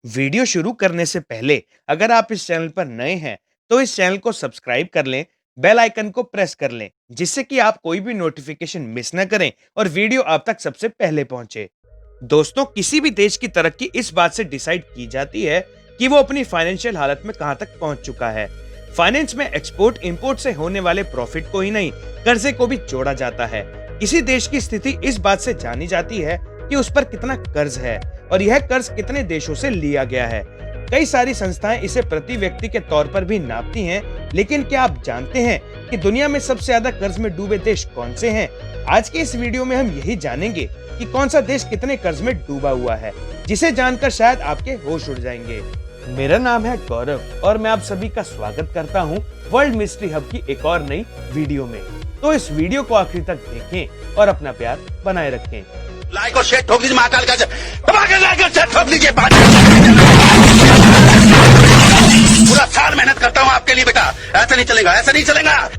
Video शुरू करने से पहले अगर आप इस चैनल पर नए हैं तो इस चैनल को सब्सक्राइब कर लें, बेल आइकन को प्रेस कर लें जिससे कि आप कोई भी नोटिफिकेशन मिस ना करें और वीडियो आप तक सबसे पहले पहुंचे। दोस्तों, किसी भी देश की तरक्की इस बात से डिसाइड की जाती है कि वो अपनी फाइनेंशियल हालत में कहां तक पहुंच चुका है। फाइनेंस में एक्सपोर्ट इंपोर्ट से होने वाले प्रॉफिट को ही नहीं, कर्जे को भी जोड़ा जाता है। किसी देश की स्थिति इस बात से जानी जाती है कि उस पर कितना कर्ज है और यह कर्ज कितने देशों से लिया गया है। कई सारी संस्थाएं इसे प्रति व्यक्ति के तौर पर भी नापती हैं, लेकिन क्या आप जानते हैं कि दुनिया में सबसे ज्यादा कर्ज में डूबे देश कौन से हैं? आज के इस वीडियो में हम यही जानेंगे कि कौन सा देश कितने कर्ज में डूबा हुआ है, जिसे जानकर शायद आपके होश उड़ जाएंगे। मेरा नाम है गौरव और मैं आप सभी का स्वागत करता हूँ वर्ल्ड मिस्ट्री हब की एक और नई वीडियो में। तो इस वीडियो को आखिर तक देखें और अपना प्यार बनाए रखें। लाइक और शेयर ठोक लीजिए, महाकाल का लाइक और शेयर ठोक लीजिए। पूरा साल मेहनत करता हूँ आपके लिए बेटा, ऐसा नहीं चलेगा, ऐसा नहीं चलेगा।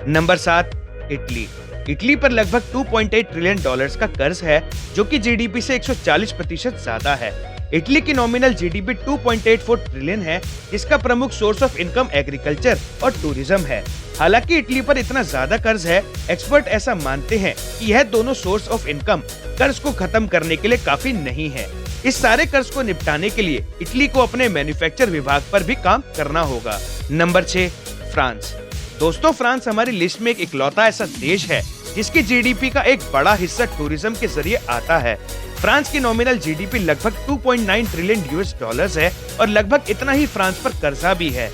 Number 7, Italy. इटली पर लगभग 2.8 ट्रिलियन डॉलर्स का कर्ज है, जो कि जीडीपी से 140% ज्यादा है। इटली की नॉमिनल जीडीपी 2.84 ट्रिलियन है, जिसका प्रमुख सोर्स ऑफ इनकम एग्रीकल्चर और टूरिज्म है। हालांकि इटली पर इतना ज्यादा कर्ज है, एक्सपर्ट ऐसा मानते हैं कि यह दोनों सोर्स ऑफ इनकम कर्ज को खत्म करने के लिए काफी नहीं है। इस सारे कर्ज को निपटाने के लिए इटली को अपने मैन्युफैक्चर विभाग पर भी काम करना होगा। Number 6, France. दोस्तों, फ्रांस हमारी लिस्ट में एक इकलौता ऐसा देश है जिसकी जीडीपी का एक बड़ा हिस्सा टूरिज्म के जरिए आता है। फ्रांस की नॉमिनल जीडीपी लगभग 2.9 ट्रिलियन यूएस डॉलर्स है और लगभग इतना ही फ्रांस पर कर्जा भी है।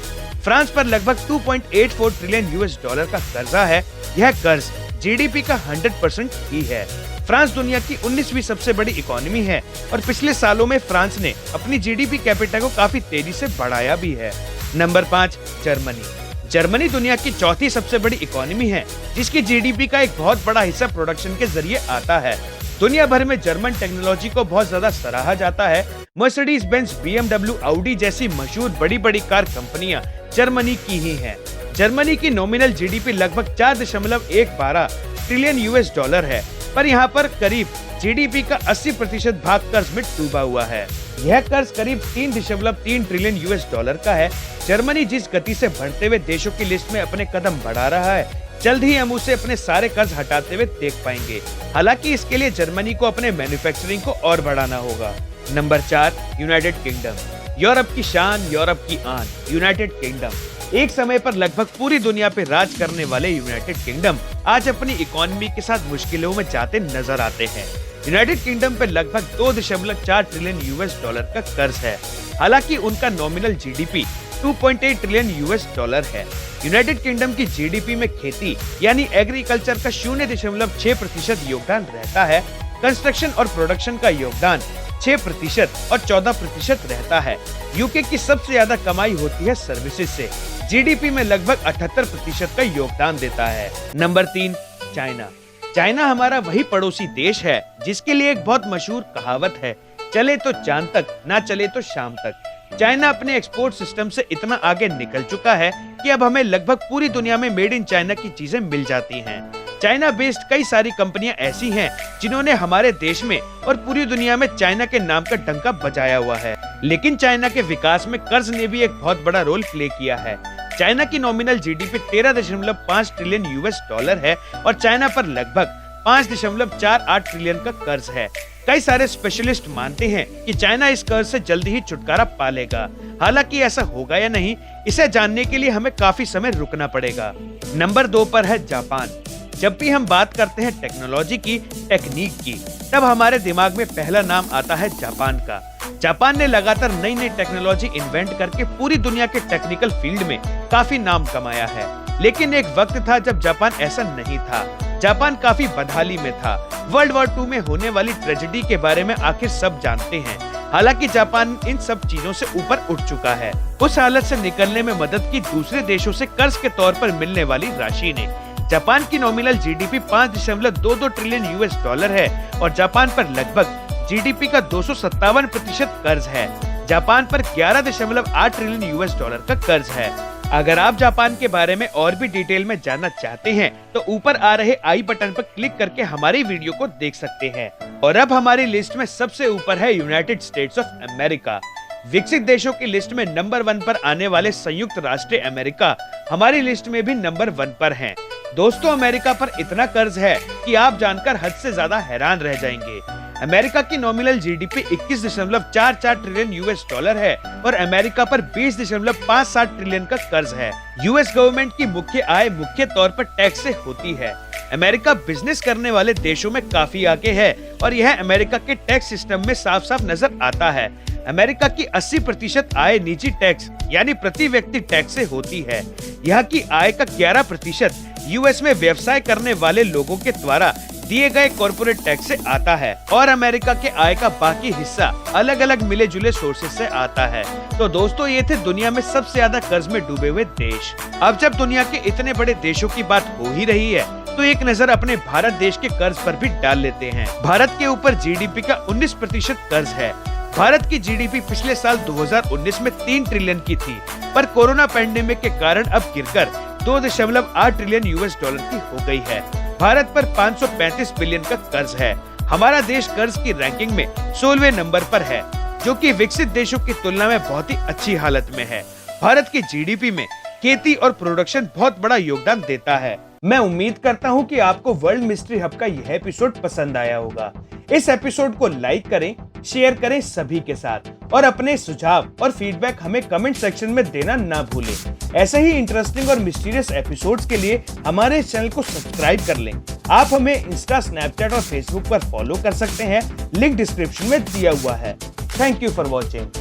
फ्रांस पर लगभग 2.84 ट्रिलियन यूएस डॉलर का कर्जा है। यह कर्ज जीडीपी का 100% ही है। फ्रांस दुनिया की 19वीं सबसे बड़ी इकोनॉमी है और पिछले सालों में फ्रांस ने अपनी जीडीपी कैपिटा को काफी तेजी से बढ़ाया भी है। Number 5, Germany. जर्मनी दुनिया की चौथी सबसे बड़ी इकोनॉमी है, जिसकी जीडीपी का एक बहुत बड़ा हिस्सा प्रोडक्शन के जरिए आता है। दुनिया भर में जर्मन टेक्नोलॉजी को बहुत ज्यादा सराहा जाता है। मर्सिडीज बेंज, बीएमडब्ल्यू, ऑडी जैसी मशहूर बड़ी बड़ी कार कंपनियां जर्मनी की ही हैं। जर्मनी की नॉमिनल जीडीपी लगभग 4.12 ट्रिलियन यूएस डॉलर है, पर यहाँ पर करीब जीडीपी का 80% भाग कर्ज में डूबा हुआ है। यह कर्ज करीब 3.3 ट्रिलियन यूएस डॉलर का है। जर्मनी जिस गति से बढ़ते हुए देशों की लिस्ट में अपने कदम बढ़ा रहा है, जल्द ही हम उसे अपने सारे कर्ज हटाते हुए देख पाएंगे। हालांकि इसके लिए जर्मनी को अपने मैन्युफैक्चरिंग को और बढ़ाना होगा। Number 4, United kingdom. यूरोप की शान, यूरोप की आन, यूनाइटेड किंगडम। एक समय पर लगभग पूरी दुनिया पे राज करने वाले यूनाइटेड किंगडम आज अपनी इकोनॉमी के साथ मुश्किलों में जाते नजर आते हैं। यूनाइटेड किंगडम पे लगभग 2.4 ट्रिलियन यूएस डॉलर का कर्ज है। हालांकि उनका nominal GDP 2.8 trillion US dollar है। यूनाइटेड किंगडम की जीडीपी में खेती यानी एग्रीकल्चर का 0.6% योगदान रहता है। कंस्ट्रक्शन और प्रोडक्शन का योगदान 6% और 14% रहता है। यूके की सबसे ज्यादा कमाई होती है सर्विसेज से। जीडीपी में लगभग 78% का योगदान देता है। Number 3, China. चाइना हमारा वही पड़ोसी देश है जिसके लिए एक बहुत मशहूर कहावत है, चले तो चांद तक, ना चले तो शाम तक। चाइना अपने एक्सपोर्ट सिस्टम से इतना आगे निकल चुका है कि अब हमें लगभग पूरी दुनिया में मेड इन चाइना की चीजें मिल जाती हैं। चाइना बेस्ड कई सारी कंपनियां ऐसी हैं जिन्होंने हमारे देश में और पूरी दुनिया में चाइना के नाम का डंका बजाया हुआ है। लेकिन चाइना के विकास में कर्ज ने भी एक बहुत बड़ा रोल प्ले किया है। चाइना की nominal GDP 13.5 trillion US dollar है और चाइना पर लगभग 5.48 ट्रिलियन का कर्ज है। कई सारे स्पेशलिस्ट मानते हैं कि चाइना इस कर्ज से जल्दी ही छुटकारा पा लेगा। हालांकि ऐसा होगा या नहीं, इसे जानने के लिए हमें काफी समय रुकना पड़ेगा। नंबर 2 पर है जापान। जब भी हम बात करते हैं टेक्नोलॉजी की, टेक्निक की, तब हमारे दिमाग में पहला नाम आता है जापान का। जापान ने लगातार नई नई टेक्नोलॉजी इन्वेंट करके पूरी दुनिया के टेक्निकल फील्ड में काफी नाम कमाया है। लेकिन एक वक्त था जब जापान ऐसा नहीं था। जापान काफी बदहाली में था। वर्ल्ड वॉर 2 में होने वाली ट्रेजेडी के बारे में आखिर सब जानते हैं। हालांकि जापान इन सब चीजों से ऊपर उठ चुका है। उस हालत से निकलने में मदद की दूसरे देशों से कर्ज के तौर पर मिलने वाली राशि ने। जापान की nominal GDP 5.22 trillion US dollar है और जापान पर लगभग जीडीपी का 257% कर्ज है। जापान पर 11.8 ट्रिलियन यूएस डॉलर का कर्ज है। अगर आप जापान के बारे में और भी डिटेल में जानना चाहते हैं तो ऊपर आ रहे आई बटन पर क्लिक करके हमारी वीडियो को देख सकते हैं। और अब हमारी लिस्ट में सबसे ऊपर है यूनाइटेड स्टेट्स ऑफ अमेरिका। विकसित देशों की लिस्ट में नंबर 1 पर आने वाले संयुक्त राष्ट्र अमेरिका हमारी लिस्ट में भी नंबर 1 पर हैं। दोस्तों, अमेरिका पर इतना कर्ज है कि आप जानकर हद से ज्यादा हैरान रह जाएंगे। अमेरिका की nominal GDP 21.44 trillion US dollar है और अमेरिका पर 20.57 ट्रिलियन का कर्ज है। यूएस गवर्नमेंट की मुख्य आय मुख्य तौर पर टैक्स से होती है। अमेरिका बिजनेस करने वाले देशों में काफी आगे है और यह अमेरिका के टैक्स सिस्टम में साफ साफ नजर आता है। अमेरिका की 80% आय निजी टैक्स यानी प्रति व्यक्ति टैक्स से होती है। यहाँ की आय का 11% यूएस में व्यवसाय करने वाले लोगों के द्वारा दिए गए कॉर्पोरेट टैक्स से आता है और अमेरिका के आय का बाकी हिस्सा अलग अलग मिले जुले सोर्सेज से आता है। तो दोस्तों, ये थे दुनिया में सबसे ज्यादा कर्ज में डूबे हुए देश। अब जब दुनिया के इतने बड़े देशों की बात हो ही रही है तो एक नजर अपने भारत देश के कर्ज पर भी डाल लेते हैं। भारत के ऊपर जीडीपी का 19% कर्ज है। भारत की जीडीपी पिछले साल 2019 में 3 ट्रिलियन की थी, पर कोरोना पैंडेमिक के कारण अब गिरकर 2.8 ट्रिलियन यूएस डॉलर की हो गई है। भारत पर 535 बिलियन का कर्ज है। हमारा देश कर्ज की रैंकिंग में 16वें नंबर पर है, जो कि विकसित देशों की तुलना में बहुत ही अच्छी हालत में है। भारत की जीडीपी में खेती और प्रोडक्शन बहुत बड़ा योगदान देता है। मैं उम्मीद करता हूं कि आपको वर्ल्ड मिस्ट्री हब का यह एपिसोड पसंद आया होगा। इस एपिसोड को लाइक करें, शेयर करें सभी के साथ और अपने सुझाव और फीडबैक हमें कमेंट सेक्शन में देना ना भूलें। ऐसे ही इंटरेस्टिंग और मिस्टीरियस एपिसोड्स के लिए हमारे इस चैनल को सब्सक्राइब कर लें। आप हमें इंस्टा, स्नैपचैट और फेसबुक पर फॉलो कर सकते हैं। लिंक डिस्क्रिप्शन में दिया हुआ है। Thank you for watching.